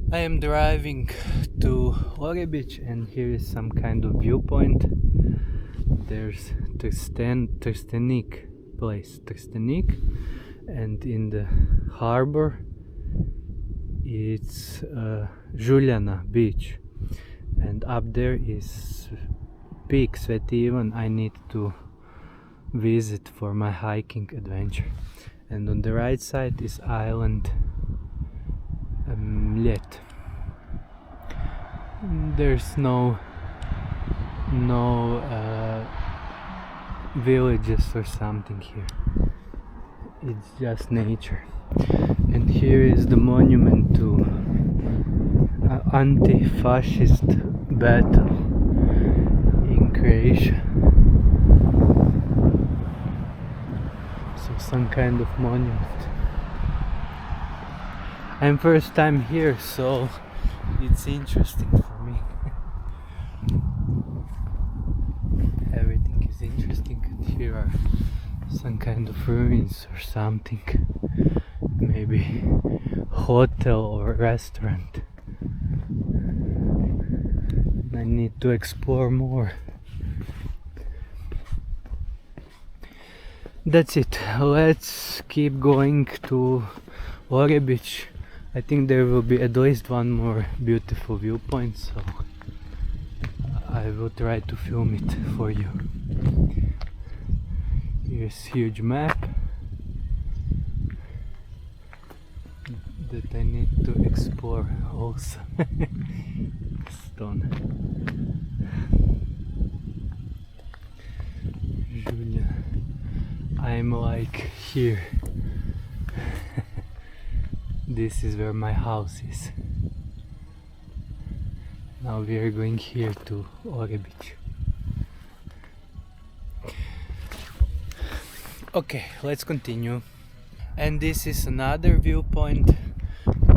I am driving to Orebić, and here is some kind of viewpoint. There's Trstenik place, Trstenik, and in the harbor it's Juliana beach, and up there is peak Sveti Ivan I need to visit for my hiking adventure. And on the right side is island Mljet. There's no villages or something here. It's just nature. And here is the monument to anti-fascist battle in Croatia. So some kind of monument. I'm first time here, so it's interesting for me. Everything is interesting, and here are some kind of ruins or something. Maybe hotel or restaurant. I need to explore more. That's it. Let's keep going to Orebić. I think there will be at least one more beautiful viewpoint, so I will try to film it for you. Here's huge map that I need to explore also. Stone. Julia. I'm like here. This is where my house is. Now we are going here to Orebić. Okay, let's continue. And this is another viewpoint.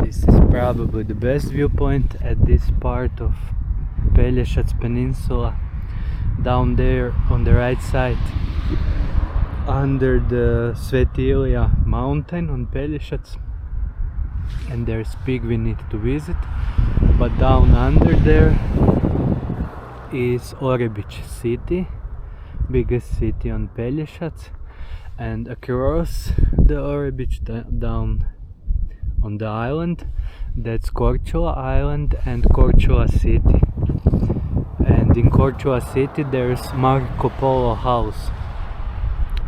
This is probably the best viewpoint at this part of Pelješac peninsula. Down there on the right side, under the Sveti Ilija mountain on Pelješac. And there's peak we need to visit, but down under there is Orebić city, biggest city on Pelješac, and across the Orebić down on the island, that's Korčula island and Korčula city. And in Korčula city there's Marco Polo house,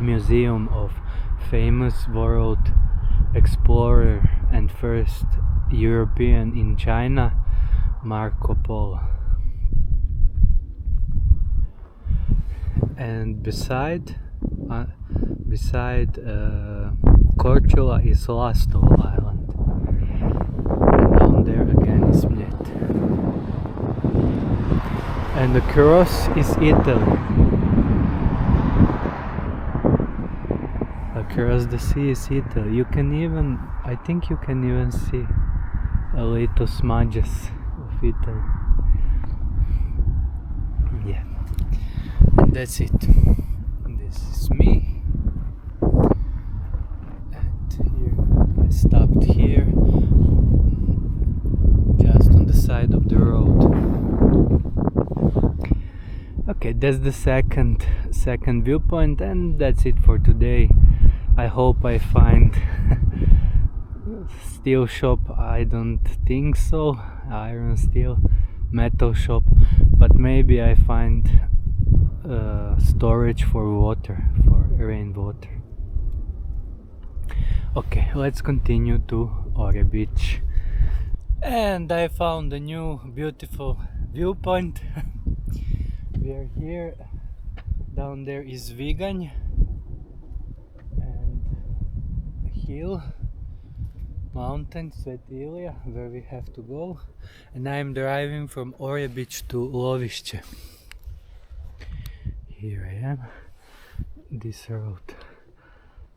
museum of famous world explorer and first European in China, Marco Polo. And beside Korčula is Lastovo island, and down there again is Mljet, and across is Italy. Across the sea is Italy. You can even, I think you can even see a little smudges of Italy. Yeah, and that's it. This is me. And here, I stopped here, just on the side of the road. Okay, that's the second viewpoint, and that's it for today. I hope I find steel shop. I don't think so. Iron, steel, metal shop, but maybe I find storage for water, for rainwater. Okay, let's continue to Orebić. And I found a new beautiful viewpoint. We are here. Down there is Viganj and hill, mountain, Sveti Ilija, where we have to go. And I am driving from Orebić to Lovišće. Here I am, this road.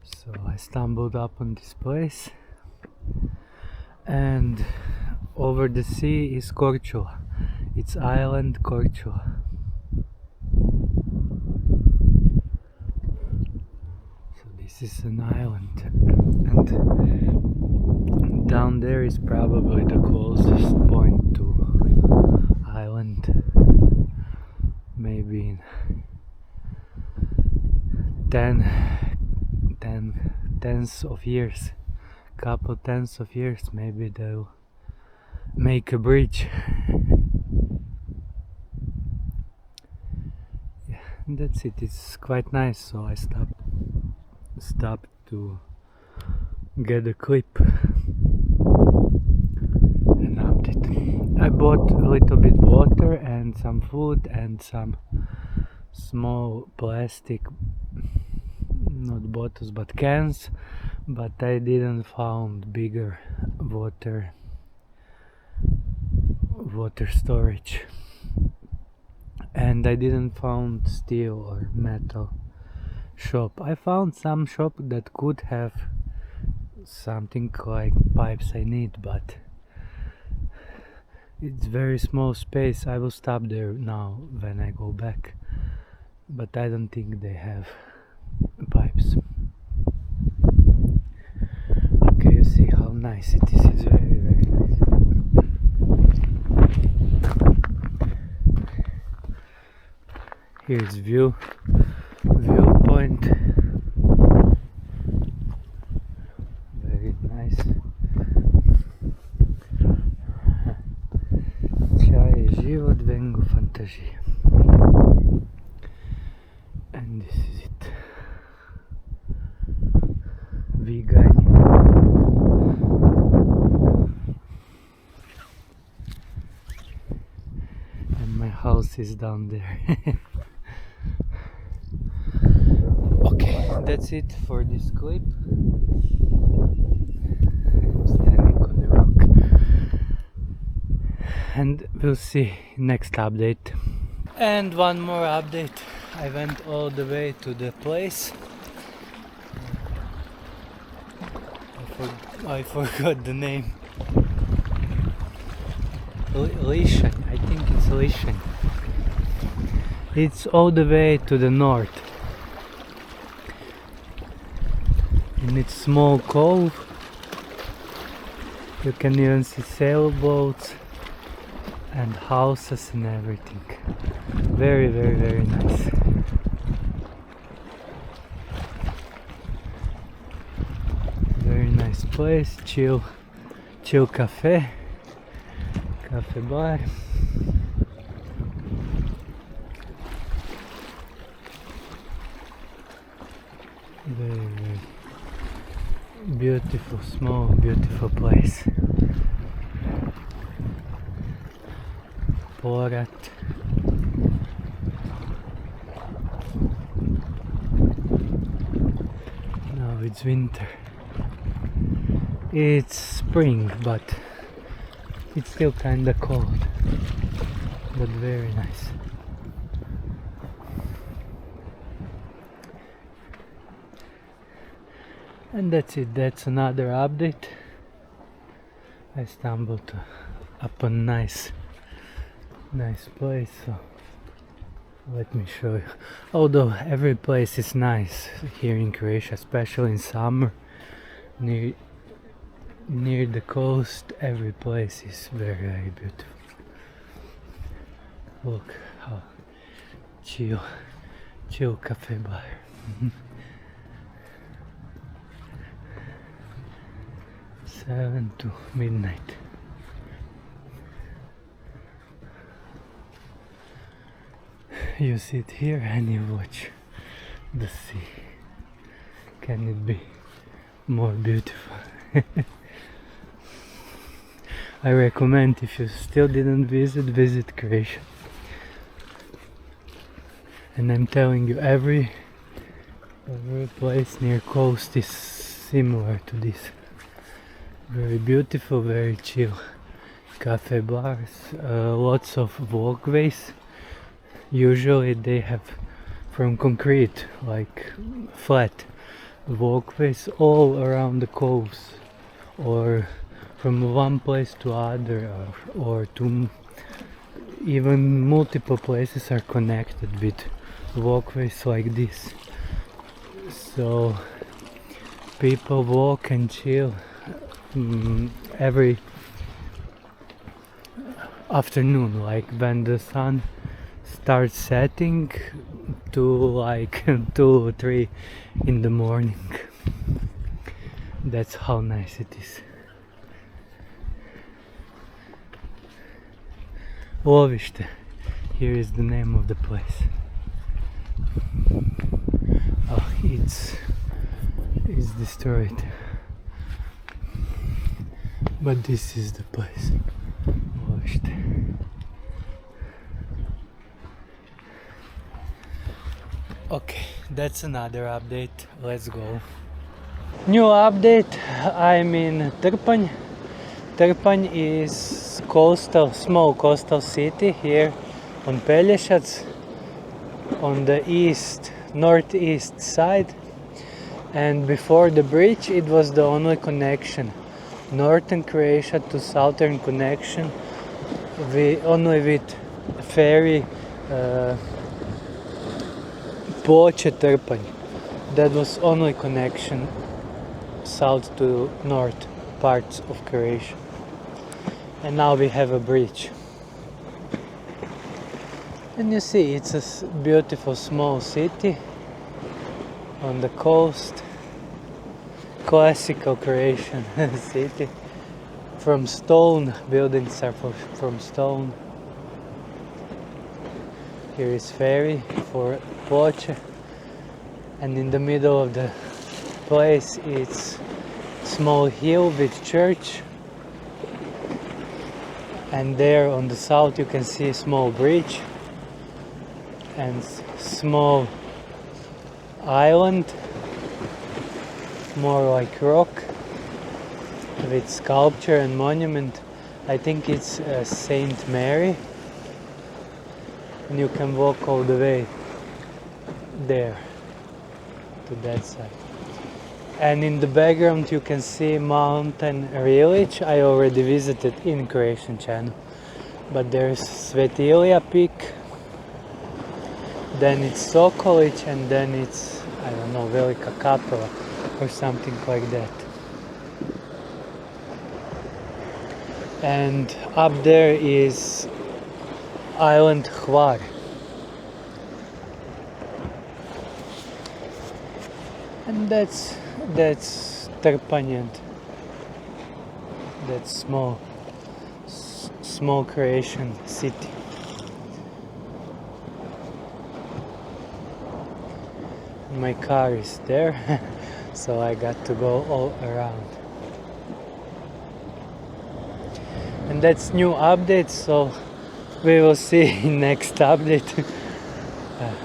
So I stumbled up on this place, and over the sea is Korčula. It's island Korčula. So this is an island, and down there is probably the closest 10 tens of years, couple tens of years, maybe they'll make a bridge. Yeah, that's it. It's quite nice, so I stopped to get a clip and update. I bought a little bit water and some food and some small plastic, not bottles but cans, but I didn't found bigger water storage, and I didn't found steel or metal shop. I found some shop that could have something like pipes I need, but it's very small space. I will stop there now when I go back, but I don't think they have pipes. Okay, you see how nice it is. It's very, very nice. Here's viewpoint. Very nice. Čaj je život, vengo fantazija. And this is it. Vegan. And my house is down there. Okay, that's it for this clip. I'm standing on the rock. And we'll see next update. And one more update. I went all the way to the place. I forgot the name. Lishan, I think it's Lishan. It's all the way to the north. In its small cove, you can even see sailboats and houses and everything. Very, very, very nice. Very nice place, chill cafe bar. Very, very beautiful, small, beautiful place. Porat. Now it's winter. It's spring, but it's still kinda cold, but very nice. And that's it. That's another update. I stumbled upon nice place, so let me show you. Although every place is nice here in Croatia, especially in summer, near the coast, every place is very, very beautiful. Look how chill cafe bar. 7 to midnight. You sit here and you watch the sea. Can it be more beautiful? I recommend, if you still didn't visit Croatia. And I'm telling you, every place near coast is similar to this. Very beautiful, very chill cafe bars, lots of walkways. Usually they have from concrete, like flat walkways all around the coves, or from one place to other, or to even multiple places are connected with walkways like this. So people walk and chill every afternoon, like when the sun start setting to like 2 or 3 in the morning. That's how nice it is. Lovište, here is the name of the place. Oh, it's destroyed, but this is the place. Lovište. Okay, that's another update. Let's go. New update. I'm in Trpanj. Trpanj is small coastal city here on Pelješac, on the northeast side. And before the bridge, it was the only connection, northern Croatia to southern connection, only with ferry Trpanj. That was only connection south to north parts of Croatia. And now we have a bridge. And you see, it's a beautiful small city on the coast. Classical Croatian city. From stone, buildings are from stone. Here is ferry for Ploče. And in the middle of the place it's small hill with church. And there on the south you can see a small bridge and small island, more like rock, with sculpture and monument. I think it's Saint Mary, and you can walk all the way there to that side. And in the background you can see mountain village. I already visited in Croatian channel, but there's Sveti Ilija peak, then it's Sokolić, and then it's, I don't know, Velika Kapela or something like that. And up there is island Hvar. And that's Trpanj, that small Croatian city. My car is there, so I got to go all around. And that's new update, so we will see in next update.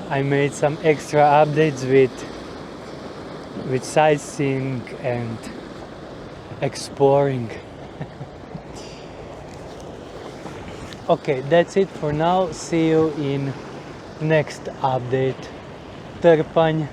I made some extra updates with sightseeing and exploring. Okay, that's it for now. See you in next update. Trpanj.